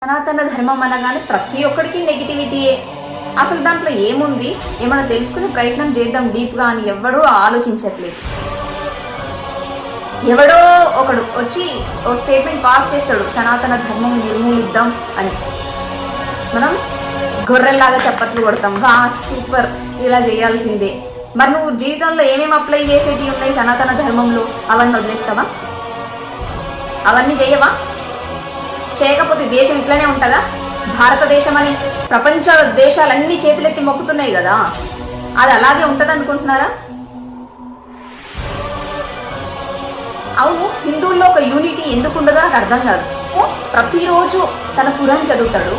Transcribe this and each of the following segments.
సనాతన ధర్మం అనగానే ప్రతి ఒక్కడికి నెగిటివిటీయే. అసలు దాంట్లో ఏముంది, ఏమైనా తెలుసుకునే ప్రయత్నం చేద్దాం డీప్గా అని ఎవడూ ఆలోచించట్లేదు. ఎవడో ఒకడు వచ్చి ఓ స్టేట్మెంట్ పాస్ చేస్తాడు, సనాతన ధర్మం నిర్మూలిద్దాం అని. మనం గొర్రెల్లాగా చప్పట్లు కొడతాం, వా సూపర్, ఇలా చేయాల్సిందే. మరి నువ్వు జీవితంలో ఏమేమి అప్లై చేసేటివి ఉన్నాయి సనాతన ధర్మంలో, అవన్నీ వదిలేస్తావా? అవన్నీ చేయవా? చేయకపోతే దేశం ఇట్లనే ఉంటుందా? భారతదేశం అని ప్రపంచ దేశాలన్నీ చేతులెత్తి మొక్కుతున్నాయి కదా, అది అలాగే ఉంటుంది అనుకుంటున్నారా? అవును, హిందువుల్లో ఒక యూనిటీ ఎందుకు ఉండదో నాకు అర్థం కాదు. ప్రతిరోజు తన ఖురాన్ చదువుతాడు,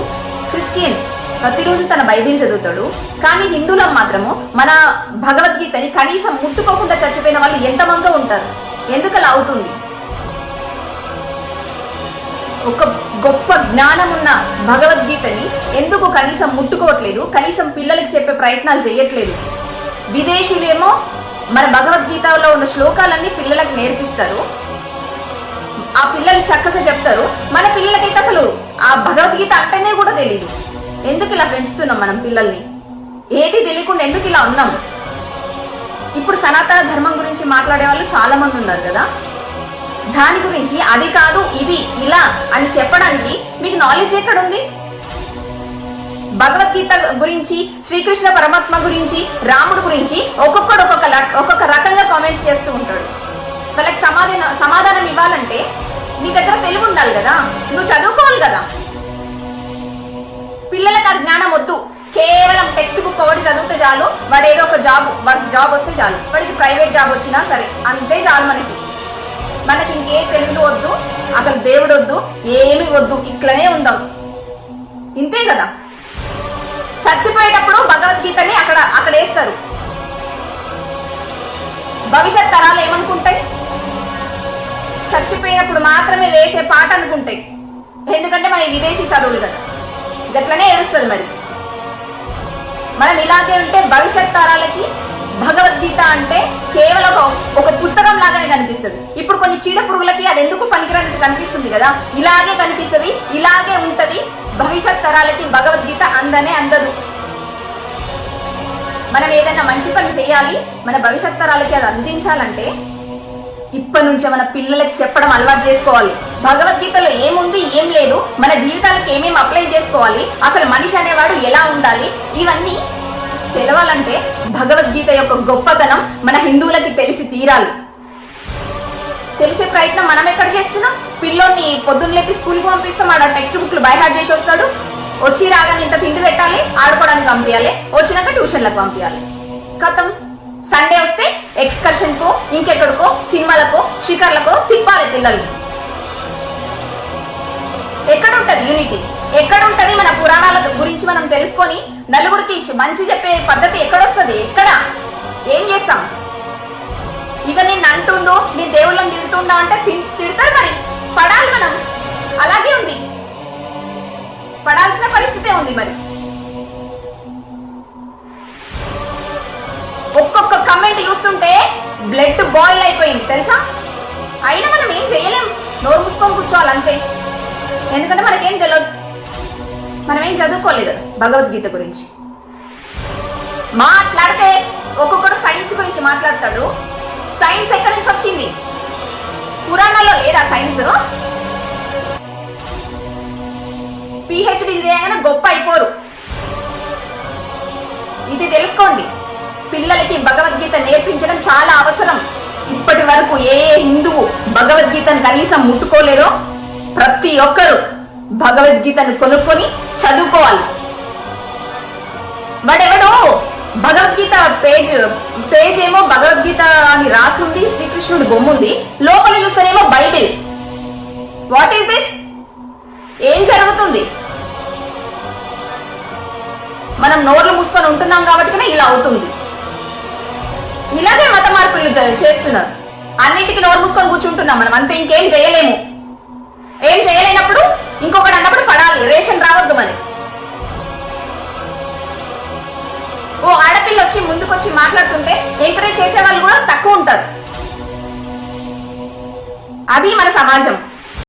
క్రిస్టియన్ ప్రతిరోజు తన బైబిల్ చదువుతాడు, కానీ హిందువులం మాత్రము మన భగవద్గీతని కనీసం ముట్టుకోకుండా చచ్చిపోయిన వాళ్ళు ఎంతమందో ఉంటారు. ఎందుకు అలా అవుతుంది? ఒక గొప్ప జ్ఞానం ఉన్న భగవద్గీతని ఎందుకు కనీసం ముట్టుకోవట్లేదు, కనీసం పిల్లలకి చెప్పే ప్రయత్నాలు చేయట్లేదు? విదేశీయులేమో మన భగవద్గీతలో ఉన్న శ్లోకాలన్నీ పిల్లలకు నేర్పిస్తారు, ఆ పిల్లలు చక్కగా చెప్తారు. మన పిల్లలకైతే అసలు ఆ భగవద్గీత అంటేనే కూడా తెలియదు. ఎందుకు ఇలా పెంచుతున్నాం మనం పిల్లల్ని? ఏది తెలియకుండా ఎందుకు ఇలా ఉన్నాం? ఇప్పుడు సనాతన ధర్మం గురించి మాట్లాడే వాళ్ళు చాలా మంది ఉన్నారు కదా, దాని గురించి అది కాదు ఇది ఇలా అని చెప్పడానికి మీకు నాలెడ్జ్ ఎక్కడుంది? భగవద్గీత గురించి, శ్రీకృష్ణ పరమాత్మ గురించి, రాముడు గురించి ఒక్కొక్కడు ఒక్కొక్క రకంగా కామెంట్స్ చేస్తూ ఉంటాడు. వాళ్ళకి సమాధానం ఇవ్వాలంటే నీ దగ్గర తెలివి ఉండాలి కదా, నువ్వు చదువుకోవాలి కదా. పిల్లలకు ఆ జ్ఞానం వద్దు, కేవలం టెక్స్ట్ బుక్ ఒకటి చదివితే చాలు, వాడు ఏదో ఒక వాడికి జాబ్ వస్తే చాలు, వాడికి ప్రైవేట్ జాబ్ వచ్చినా సరే, అంతే చాలు. మనకి ఇంకే తెలివిలు వద్దు, అసలు దేవుడు వద్దు, ఏమి వద్దు, ఇట్లనే ఉందాం, ఇంతే కదా. చచ్చిపోయేటప్పుడు భగవద్గీతని అక్కడ వేస్తారు. భవిష్యత్ తరాలు ఏమనుకుంటాయి? చచ్చిపోయినప్పుడు మాత్రమే వేసే పాట అనుకుంటాయి. ఎందుకంటే మన విదేశీ చదువులు కదా, గట్లనే ఏడుస్తుంది. మరి మనం ఇలాగే ఉంటే భవిష్యత్ తరాలకి భగవద్గీత అంటే కేవలం ఒక పుస్తకం లాగానే కనిపిస్తుంది. ఇప్పుడు కొన్ని చీడ పురుగులకి అది ఎందుకు పనికిరానికి కనిపిస్తుంది కదా, ఇలాగే కనిపిస్తుంది, ఇలాగే ఉంటది. భవిష్యత్ తరాలకి భగవద్గీత అందదు. మనం ఏదైనా మంచి పని చేయాలి, మన భవిష్యత్ తరాలకి అది అందించాలంటే ఇప్పటి నుంచే మన పిల్లలకి చెప్పడం అలవాటు చేసుకోవాలి. భగవద్గీతలో ఏముంది ఏం లేదు, మన జీవితాలకు ఏమేమి అప్లై చేసుకోవాలి, అసలు మనిషి అనేవాడు ఎలా ఉండాలి, ఇవన్నీ తెలవాలంటే భగవద్గీత యొక్క గొప్పతనం మన హిందువులకి తెలిసి తీరాలి. తెలిసే ప్రయత్నం మనం ఎక్కడ చేస్తున్నాం? పిల్లోని పొద్దున్న లేపి స్కూల్కి పంపిస్తాం, ఆడ టెక్స్ట్ బుక్లు బై హార్ట్ చేసి వస్తాడు, వచ్చి రాగానే ఇంత తిండి పెట్టాలి, ఆడుకోవడానికి పంపించాలి, వచ్చినాక ట్యూషన్లకు పంపించాలి, కథం. సండే వస్తే ఎక్స్కర్షన్ కో, ఇంకెక్కడికో, సినిమాలకో, షికర్లకో తిప్పాలి పిల్లల్ని. ఎక్కడుంటది యూనిటీ? ఎక్కడుంటది? మన పురాణాల గురించి మనం తెలుసుకొని నలుగురికి మంచి చెప్పే పద్ధతి ఎక్కడొస్తుంది? ఎక్కడ? ఏం చేస్తాం? ఇక నిన్ను అంటుండు, నీ దేవుళ్ళని తిడుతుండా అంటే తిడతారు, మరి పడాలి మనం. అలాగే ఉంది, పడాల్సిన పరిస్థితే ఉంది. మరి ఒక్కొక్క కమెంట్ చూస్తుంటే బ్లడ్ బాయిల్ అయిపోయింది తెలుసా. అయినా మనం ఏం చేయలేం, నోరు మూసుకొని కూర్చోవాలి అంతే. ఎందుకంటే మనకేం తెలియదు, మనం ఏం చదువుకోలేదు భగవద్గీత గురించి. మాట్లాడితే ఒక్కొక్కడు సైన్స్ గురించి మాట్లాడతాడు. సైన్స్ ఎక్కడి నుంచి వచ్చింది? పురాణాల్లో లేదా సైన్స్? పిహెచ్డి చేయగానే గొప్ప అయిపోరు. ఇది తెలుసుకోండి, పిల్లలకి భగవద్గీత నేర్పించడం చాలా అవసరం. ఇప్పటి వరకు ఏ హిందువు భగవద్గీతను కనీసం ముట్టుకోలేదో ప్రతి ఒక్కరు భగవద్గీతను కొనుక్కొని చదువుకోవాలి. వాడెవడో భగవద్గీత పేజ్ ఏమో భగవద్గీత అని రాసుంది, శ్రీకృష్ణుడి బొమ్మ ఉంది, లోపల చూస్తేనేమో బైబిల్. What is this? ఏం జరుగుతుంది? మనం నోర్లు మూసుకొని ఉంటున్నాం కాబట్టి ఇలా అవుతుంది. ఇలాగే మత మార్పులు చేస్తున్నారు. అన్నింటికి నోరు మూసుకొని కూర్చుంటున్నాం మనం, అంతే. ఇంకేం చేయలేము. ఏం చేయలేనప్పుడు ఇంకొకటి అన్నప్పుడు పడాలి. రేషన్ రావద్దు మనకి. ఓ ఆడపిల్ల వచ్చి ముందుకొచ్చి మాట్లాడుతుంటే ఎంకరేజ్ చేసే వాళ్ళు కూడా తక్కువ ఉంటారు. అది మన సమాజం.